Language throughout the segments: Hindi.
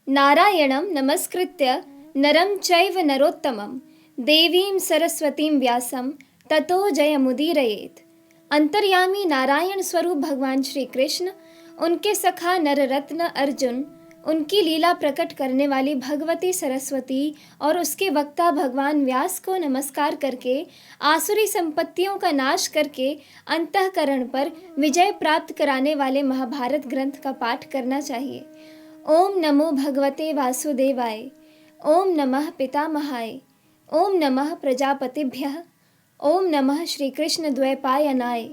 नारायणं नमस्कृत्य नरं चैव नरोत्तमं देवीं सरस्वतीं व्यासं ततो जयमुदीरयेत्। अंतर्यामी नारायण स्वरूप भगवान श्री कृष्ण, उनके सखा नररत्न अर्जुन, उनकी लीला प्रकट करने वाली भगवती सरस्वती और उसके वक्ता भगवान व्यास को नमस्कार करके आसुरी संपत्तियों का नाश करके अंतःकरण पर विजय प्राप्त कराने वाले महाभारत ग्रंथ का पाठ करना चाहिए। ओम नमो भगवते वासुदेवाय। ओम नमः पितामहाय। ओम नमः प्रजापतिभ्यः। ओम नमः श्री कृष्ण द्वैपायनाय।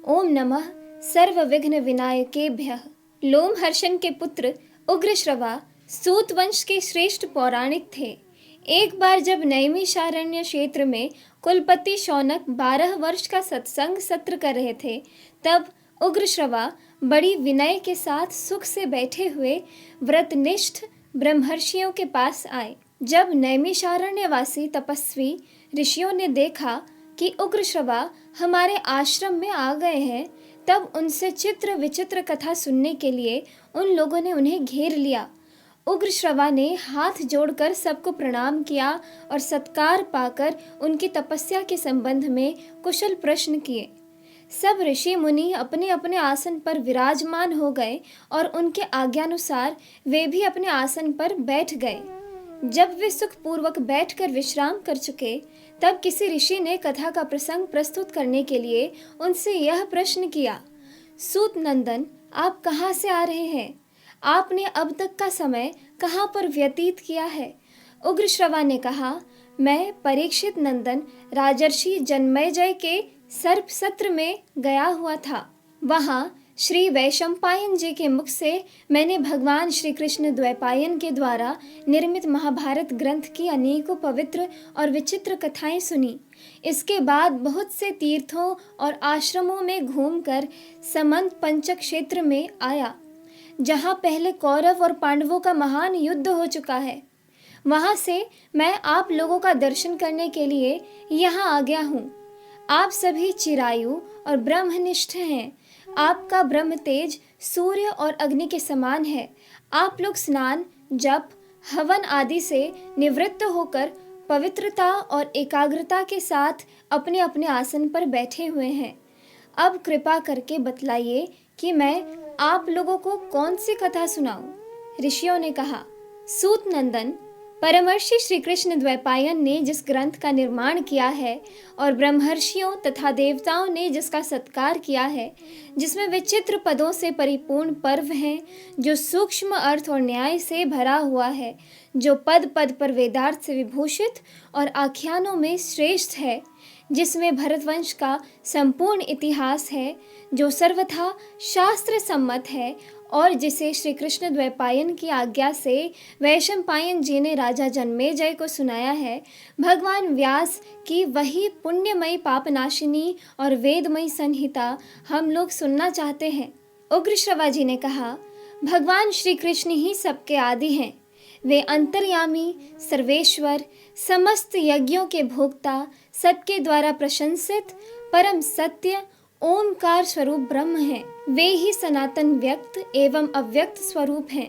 ओम नमः सर्व विघ्न विनायकेभ्यः। लोमहर्षण के पुत्र उग्रश्रवा सूत वंश के श्रेष्ठ पौराणिक थे। एक बार जब नैमिषारण्य क्षेत्र में कुलपति शौनक 12 वर्ष का सत्संग सत्र कर रहे थे, तब उग्रश्रवा बड़ी विनय के साथ सुख से बैठे हुए व्रतनिष्ठ ब्रह्मर्षियों के पास आए। जब नैमिषारण्यवासी तपस्वी ऋषियों ने देखा कि उग्रश्रवा हमारे आश्रम में आ गए हैं, तब उनसे चित्र विचित्र कथा सुनने के लिए उन लोगों ने उन्हें घेर लिया। उग्रश्रवा ने हाथ जोड़कर सबको प्रणाम किया और सत्कार पाकर उनकी तपस्या के संबंध में कुशल प्रश्न किए। सब ऋषि मुनि अपने अपने आसन पर विराजमान हो गए और उनके आज्ञानुसार वे भी अपने आसन पर बैठ गए। जब वे सुखपूर्वक बैठकर विश्राम कर चुके, तब किसी ऋषि ने कथा का प्रसंग प्रस्तुत करने के लिए उनसे यह प्रश्न किया, सूत नंदन, आप कहाँ से आ रहे हैं? आपने अब तक का समय कहाँ पर व्यतीत किया है? उग्रश्रवा ने कहा, मैं परीक्षित नंदन राजर्षि जन्मेजय के सर्प सत्र में गया हुआ था। वहाँ श्री वैशंपायन जी के मुख से मैंने भगवान श्री कृष्ण द्वैपायन के द्वारा निर्मित महाभारत ग्रंथ की अनेकों पवित्र और विचित्र कथाएं सुनी। इसके बाद बहुत से तीर्थों और आश्रमों में घूमकर समंत पंचक क्षेत्र में आया, जहाँ पहले कौरव और पांडवों का महान युद्ध हो चुका है। वहाँ से मैं आप लोगों का दर्शन करने के लिए यहाँ आ गया हूँ। आप सभी चिरायु और ब्रह्मनिष्ठ हैं। आपका ब्रह्म तेज सूर्य और अग्नि के समान है। आप लोग स्नान, जप, हवन आदि से निवृत्त होकर पवित्रता और एकाग्रता के साथ अपने अपने आसन पर बैठे हुए हैं। अब कृपा करके बतलाइए कि मैं आप लोगों को कौन सी कथा सुनाऊं? ऋषियों ने कहा, सूत नंदन, परमर्षि श्री कृष्ण द्वैपायन ने जिस ग्रंथ का निर्माण किया है और ब्रह्मर्षियों तथा देवताओं ने जिसका सत्कार किया है, जिसमें विचित्र पदों से परिपूर्ण पर्व हैं, जो सूक्ष्म अर्थ और न्याय से भरा हुआ है, जो पद पद पर वेदार्थ से विभूषित और आख्यानों में श्रेष्ठ है, जिसमें भरतवंश का संपूर्ण इतिहास है, जो सर्वथा शास्त्र सम्मत है और जिसे श्री कृष्ण द्वैपायन की आज्ञा से वैशंपायन जी ने राजा जन्मेजय को सुनाया है, भगवान व्यास की वही पुण्यमयी पापनाशिनी और वेदमयी संहिता हम लोग सुनना चाहते हैं। उग्रश्रवा जी ने कहा, भगवान श्री कृष्ण ही सबके आदि हैं। वे अंतर्यामी, सर्वेश्वर, समस्त यज्ञों के भोक्ता, सबके द्वारा प्रशंसित परम सत्य ओमकार स्वरूप ब्रह्म हैं। वे ही सनातन व्यक्त एवं अव्यक्त स्वरूप हैं।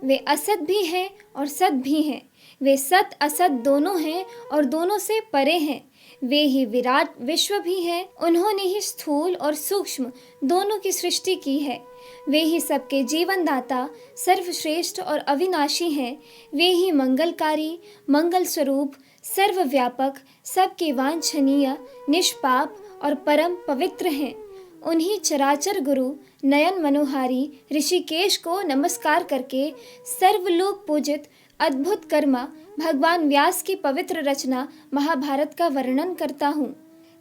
वे असत भी हैं और सत भी हैं। वे सत असत दोनों हैं और दोनों से परे हैं। वे ही विराट विश्व भी हैं। उन्होंने ही स्थूल और सूक्ष्म दोनों की सृष्टि की है। वे ही सबके जीवन दाता, सर्वश्रेष्ठ और अविनाशी हैं। वे ही मंगलकारी, मंगल स्वरूप, सर्वव्यापक, सबके वांछनीय, निष्पाप और परम पवित्र हैं। उन्हीं चराचर गुरु नयन मनोहारी ऋषिकेश को नमस्कार करके सर्वलोक पूजित अद्भुत कर्मा भगवान व्यास की पवित्र रचना महाभारत का वर्णन करता हूँ।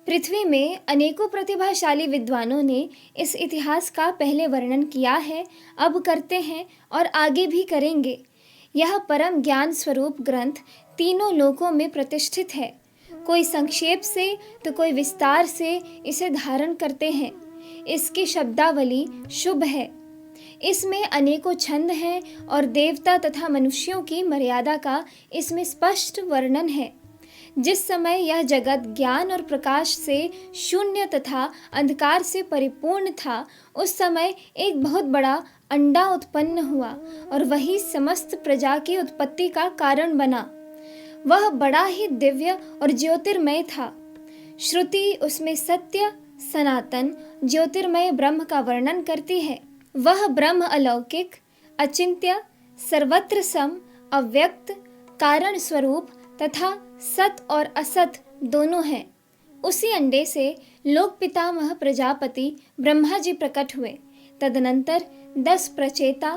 पृथ्वी में अनेकों प्रतिभाशाली विद्वानों ने इस इतिहास का पहले वर्णन किया है, अब करते हैं और आगे भी करेंगे। यह परम ज्ञान स्वरूप ग्रंथ तीनों लोकों में प्रतिष्ठित है। कोई संक्षेप से तो कोई विस्तार से इसे धारण करते हैं। इसकी शब्दावली शुभ है। इसमें अनेकों छंद हैं और देवता तथा मनुष्यों की मर्यादा का इसमें स्पष्ट वर्णन है। जिस समय यह जगत ज्ञान और प्रकाश से शून्य तथा अंधकार से परिपूर्ण था, उस समय एक बहुत बड़ा अंडा उत्पन्न हुआ और वही समस्त प्रजा की उत्पत्ति का कारण बना। वह बड़ा ही दिव्य और ज्योतिर्मय था। श्रुति उसमें सत्य, सनातन, ज्योतिर्मय ब्रह्म का वर्णन करती है। वह ब्रह्म अलौकिक, अचिंत्य, सर्वत्र सम, अव्यक्त, कारण स्वरूप तथा सत और असत दोनों हैं। उसी अंडे से लोक पितामह प्रजापति ब्रह्मा जी प्रकट हुए। तदनंतर 10 प्रचेता,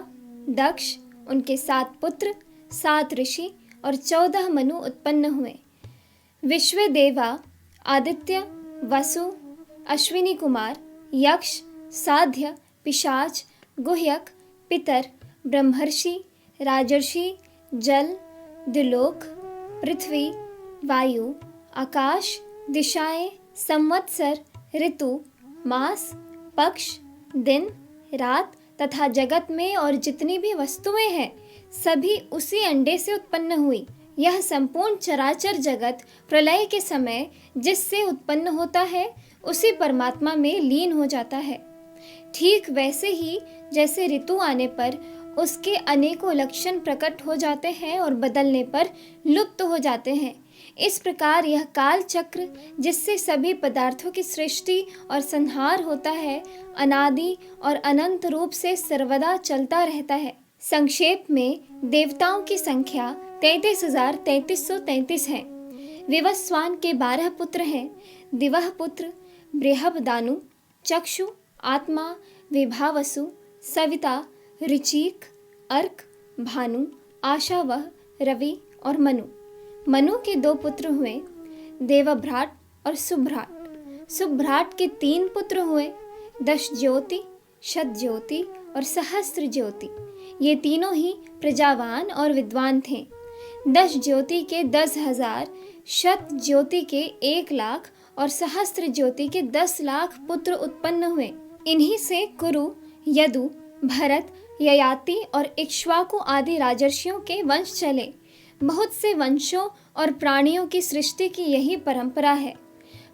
दक्ष, उनके 7 पुत्र, 7 ऋषि और 14 मनु उत्पन्न हुए। विश्व देवा, आदित्य, वसु, अश्विनी कुमार, यक्ष, साध्य, पिशाच, गुह्यक, पितर, ब्रह्मर्षि, राजर्षि, जल, द्युलोक, पृथ्वी, वायु, आकाश, दिशाएं, संवत्सर, ऋतु, मास, पक्ष, दिन, रात तथा जगत में और जितनी भी वस्तुएं हैं सभी उसी अंडे से उत्पन्न हुई। यह संपूर्ण चराचर जगत प्रलय के समय जिससे उत्पन्न होता है उसी परमात्मा में लीन हो जाता है। ठीक वैसे ही जैसे ऋतु आने पर उसके अनेकों लक्षण प्रकट हो जाते हैं और बदलने पर लुप्त हो जाते हैं, इस प्रकार यह काल चक्र जिससे सभी पदार्थों की सृष्टि और संहार होता है अनादि और अनंत रूप से सर्वदा चलता रहता है। संक्षेप में देवताओं की संख्या 33,3333 है। विवस्वान के 12 पुत्र हैं। दिवह पुत्र बृहबदानु, चक्षु, आत्मा, विभावसु, सविता, ऋचिक, अर्क, भानु, आशावह, रवि और मनु। मनु के 2 पुत्र हुए, देवभ्राट और सुभ्राट। सुभ्राट के 3 पुत्र हुए, दश ज्योति, शत ज्योति और सहस्त्र ज्योति। ये तीनों ही प्रजावान और विद्वान थे। दश ज्योति के 10,000, शत ज्योति के 1,00,000 और सहस्त्र ज्योति के 10,00,000 पुत्र उत्पन्न हुए। इन्हीं से कुरु, यदु, भरत, ययाति और इक्ष्वाकु आदि राजर्षियों के वंश चले। बहुत से वंशों और प्राणियों की सृष्टि की यही परंपरा है।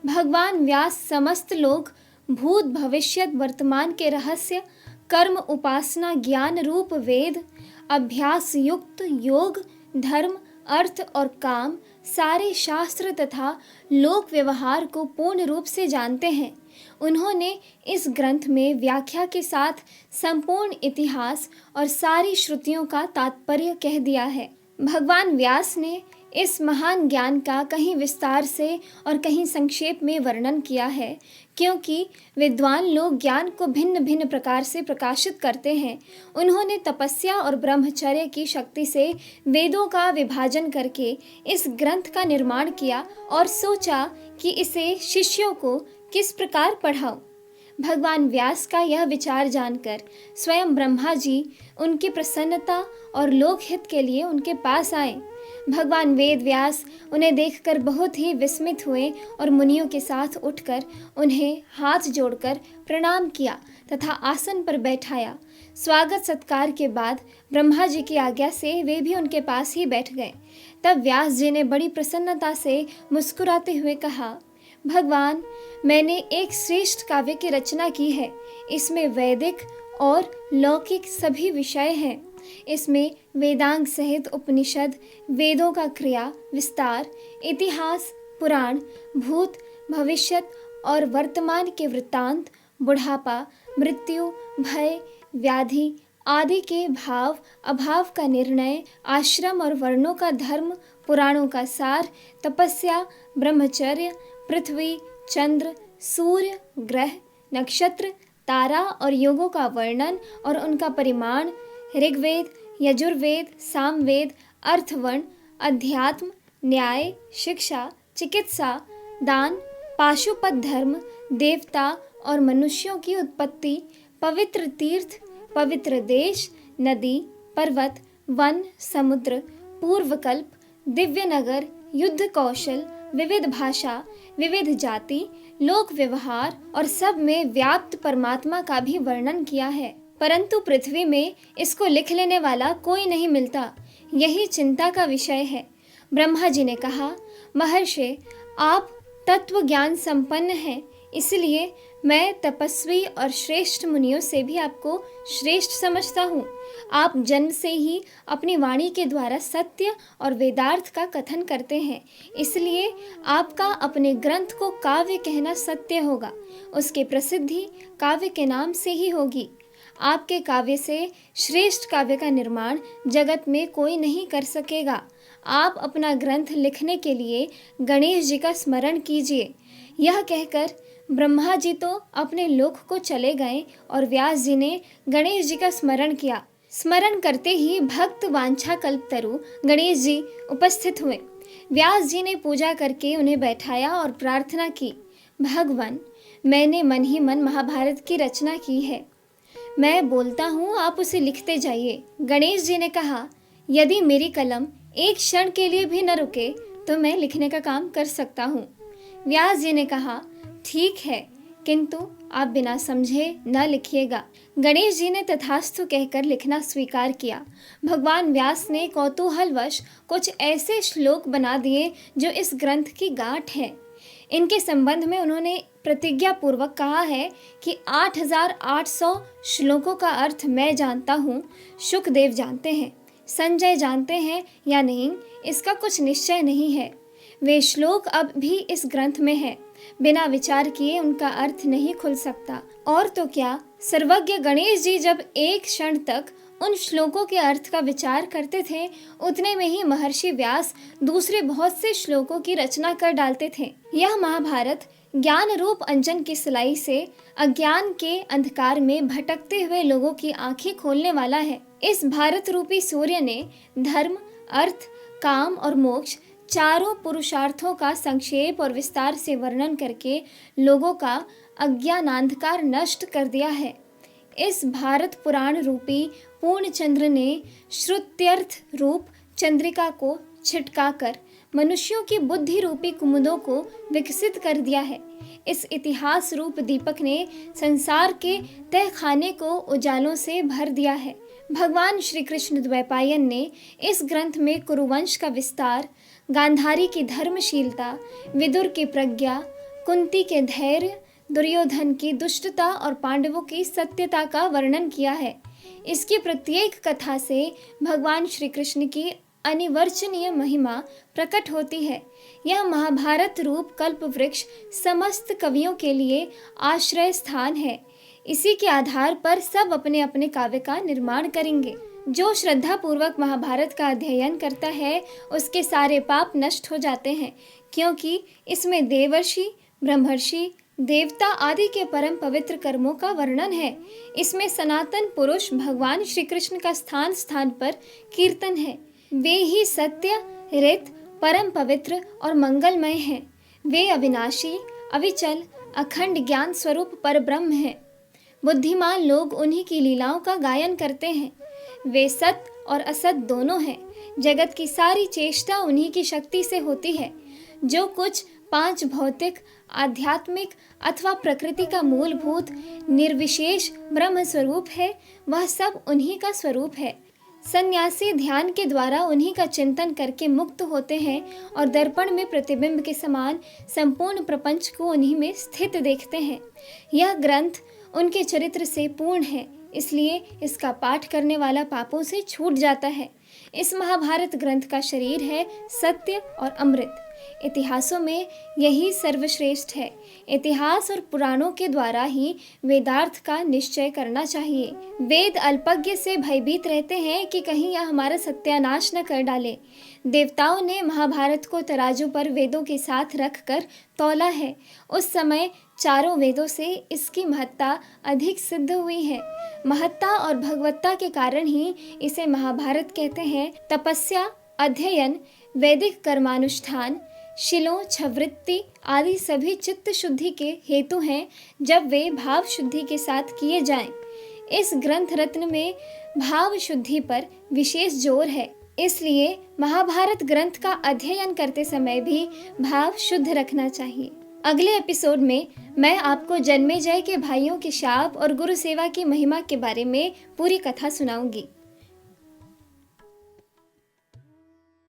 भगवान व्यास समस्त लोग भूत, भविष्यत, वर्तमान के रहस्य, कर्म, उपासना, ज्ञान रूप वेद, अभ्यास युक्त योग, धर्म, अर्थ और काम, सारे शास्त्र तथा लोक व्यवहार को पूर्ण रूप से जानते हैं। उन्होंने इस ग्रंथ में व्याख्या के साथ संपूर्ण इतिहास और सारी श्रुतियों का तात्पर्य कह दिया है। भगवान व्यास ने इस महान ज्ञान का कहीं विस्तार से और कहीं संक्षेप में वर्णन किया है, क्योंकि विद्वान लोग ज्ञान को भिन्न भिन्न प्रकार से प्रकाशित करते हैं। उन्होंने तपस्या और ब्रह्मचर्य की शक्ति से वेदों का विभाजन करके इस ग्रंथ का निर्माण किया और सोचा कि इसे शिष्यों को किस प्रकार पढ़ाऊं। भगवान व्यास का यह विचार जानकर स्वयं ब्रह्मा जी उनकी प्रसन्नता और लोकहित के लिए उनके पास आए। भगवान वेद व्यास उन्हें देखकर बहुत ही विस्मित हुए और मुनियों के साथ उठकर उन्हें हाथ जोड़कर प्रणाम किया तथा आसन पर बैठाया। स्वागत सत्कार के बाद ब्रह्मा जी की आज्ञा से वे भी उनके पास ही बैठ गए। तब व्यास जी ने बड़ी प्रसन्नता से मुस्कुराते हुए कहा, भगवान, मैंने एक श्रेष्ठ काव्य की रचना की है। इसमें वैदिक और लौकिक सभी विषय हैं। इसमें वेदांग सहित उपनिषद, वेदों का क्रिया विस्तार, इतिहास, पुराण, भूत, भविष्यत और वर्तमान के वृत्तांत, बुढ़ापा, मृत्यु, भय, व्याधि आदि के भाव अभाव का निर्णय, आश्रम और वर्णों का धर्म, पुराणों का सार, तपस्या, ब्रह्मचर्य, पृथ्वी, चंद्र, सूर्य, ग्रह, नक्षत्र, तारा और योगों का वर्णन और उनका परिमाण, ऋग्वेद, यजुर्वेद, सामवेद, अर्थवर्ण, अध्यात्म, न्याय, शिक्षा, चिकित्सा, दान, पाशुपत धर्म, देवता और मनुष्यों की उत्पत्ति, पवित्र तीर्थ, पवित्र देश, नदी, पर्वत, वन, समुद्र, पूर्वकल्प, दिव्य नगर, युद्ध कौशल, विविध भाषा, विविध जाति, लोक व्यवहार और सब में व्याप्त परमात्मा का भी वर्णन किया है। परंतु पृथ्वी में इसको लिख लेने वाला कोई नहीं मिलता। यही चिंता का विषय है। ब्रह्मा जी ने कहा, महर्षि, आप तत्व ज्ञान संपन्न हैं, इसलिए मैं तपस्वी और श्रेष्ठ मुनियों से भी आपको श्रेष्ठ समझता हूँ। आप जन्म से ही अपनी वाणी के द्वारा सत्य और वेदार्थ का कथन करते हैं, इसलिए आपका अपने ग्रंथ को काव्य कहना सत्य होगा। उसकी प्रसिद्धि काव्य के नाम से ही होगी। आपके काव्य से श्रेष्ठ काव्य का निर्माण जगत में कोई नहीं कर सकेगा। आप अपना ग्रंथ लिखने के लिए गणेश जी का स्मरण कीजिए। यह कहकर ब्रह्मा जी तो अपने लोक को चले गए और व्यास जी ने गणेश जी का स्मरण किया। स्मरण करते ही भक्त वांछा कल्पतरु गणेश जी उपस्थित हुए। व्यास जी ने पूजा करके उन्हें बैठाया और प्रार्थना की, भगवान, मैंने मन ही मन महाभारत की रचना की है। मैं बोलता हूँ, आप उसे लिखते जाइए। गणेश जी ने कहा, यदि मेरी कलम एक क्षण के लिए भी न रुके तो मैं लिखने का काम कर सकता हूँ। व्यास जी ने कहा, ठीक है, किंतु आप बिना समझे न लिखिएगा। गणेश जी ने तथास्तु कहकर लिखना स्वीकार किया। भगवान व्यास ने कौतूहलवश कुछ ऐसे श्लोक बना दिए जो इस ग्रंथ की गांठ है। इनके संबंध में उन्होंने प्रतिज्ञा पूर्वक कहा है कि 8,800 श्लोकों का अर्थ मैं जानता हूँ, शुकदेव जानते हैं, संजय जानते हैं या नहीं, इसका कुछ निश्चय नहीं है। वे श्लोक अब भी इस ग्रंथ में है, बिना विचार किए उनका अर्थ नहीं खुल सकता। और तो क्या, सर्वज्ञ गणेश जी जब एक क्षण तक उन श्लोकों के अर्थ का विचार करते थे, उतने में ही महर्षि व्यास दूसरे बहुत से श्लोकों की रचना कर डालते थे। यह महाभारत ज्ञान रूप अंजन की सिलाई से अज्ञान के अंधकार में भटकते हुए लोगों की आंखें खोलने वाला है। इस भारत रूपी सूर्य ने धर्म, अर्थ, काम और मोक्ष चारों पुरुषार्थों का संक्षेप और विस्तार से वर्णन करके लोगों का अज्ञानांधकार नष्ट कर दिया है। इस भारत पुराण रूपी पूर्ण चंद्र ने श्रुत्यर्थ रूप चंद्रिका को छिटकाकर मनुष्यों की बुद्धि रूपी कुमुदों को विकसित कर दिया है। इस इतिहास रूप दीपक ने संसार के तहखाने को उजालों से भर दिया है। भगवान श्री कृष्ण द्वैपायन ने इस ग्रंथ में कुरुवंश का विस्तार, गांधारी की धर्मशीलता, विदुर की प्रज्ञा, कुंती के धैर्य, दुर्योधन की दुष्टता और पांडवों की सत्यता का वर्णन किया है। इसकी प्रत्येक कथा से भगवान श्री कृष्ण की अनिवर्चनीय महिमा प्रकट होती है। यह महाभारत रूप कल्प वृक्ष समस्त कवियों के लिए आश्रय स्थान है। इसी के आधार पर सब अपने अपने काव्य का निर्माण करेंगे। जो श्रद्धा पूर्वक महाभारत का अध्ययन करता है, उसके सारे पाप नष्ट हो जाते हैं, क्योंकि इसमें देवर्षि, ब्रह्मर्षि, देवता आदि के परम पवित्र कर्मों का वर्णन है। इसमें सनातन पुरुष भगवान श्री कृष्ण का स्थान स्थान पर कीर्तन है। वे ही सत्य, रित, परम पवित्र और मंगलमय हैं। वे अविनाशी, अविचल, अखंड ज्ञान स्वरूप परब्रह्म हैं। बुद्धिमान लोग उन्हीं की लीलाओं का गायन करते हैं। वे सत और असत दोनों हैं। जगत की सारी चेष्टा उन्हीं की शक्ति से होती है। जो कुछ पांच भौतिक, आध्यात्मिक अथवा प्रकृति का मूलभूत निर्विशेष ब्रह्म स्वरूप है, वह सब उन्हीं का स्वरूप है। सन्यासी ध्यान के द्वारा उन्हीं का चिंतन करके मुक्त होते हैं और दर्पण में प्रतिबिंब के समान संपूर्ण प्रपंच को उन्हीं में स्थित देखते हैं। यह ग्रंथ उनके चरित्र से पूर्ण है, इसलिए इसका पाठ करने वाला पापों से छूट जाता है। इस महाभारत ग्रंथ का शरीर है सत्य और अमृत। इतिहासों में यही सर्वश्रेष्ठ है। इतिहास और पुराणों के द्वारा ही वेदार्थ का निश्चय करना चाहिए। वेद अल्पज्ञ से भयभीत रहते हैं कि कहीं यह हमारा सत्यानाश न कर डाले। देवताओं ने महाभारत को तराजू पर वेदों के साथ रखकर तौला है। उस समय चारों वेदों से इसकी महत्ता अधिक सिद्ध हुई है। महत्ता और भगवत्ता के कारण ही इसे महाभारत कहते हैं। तपस्या, अध्ययन, वैदिक कर्मानुष्ठान, शिलोच्छवृत्ति आदि सभी चित्त शुद्धि के हेतु हैं, जब वे भाव शुद्धि के साथ किए जाएं। इस ग्रंथ रत्न में भाव शुद्धि पर विशेष जोर है, इसलिए महाभारत ग्रंथ का अध्ययन करते समय भी भाव शुद्ध रखना चाहिए। अगले एपिसोड में मैं आपको जन्मेजय के भाइयों के शाप और गुरु सेवा की महिमा के बारे में पूरी कथा सुनाऊंगी।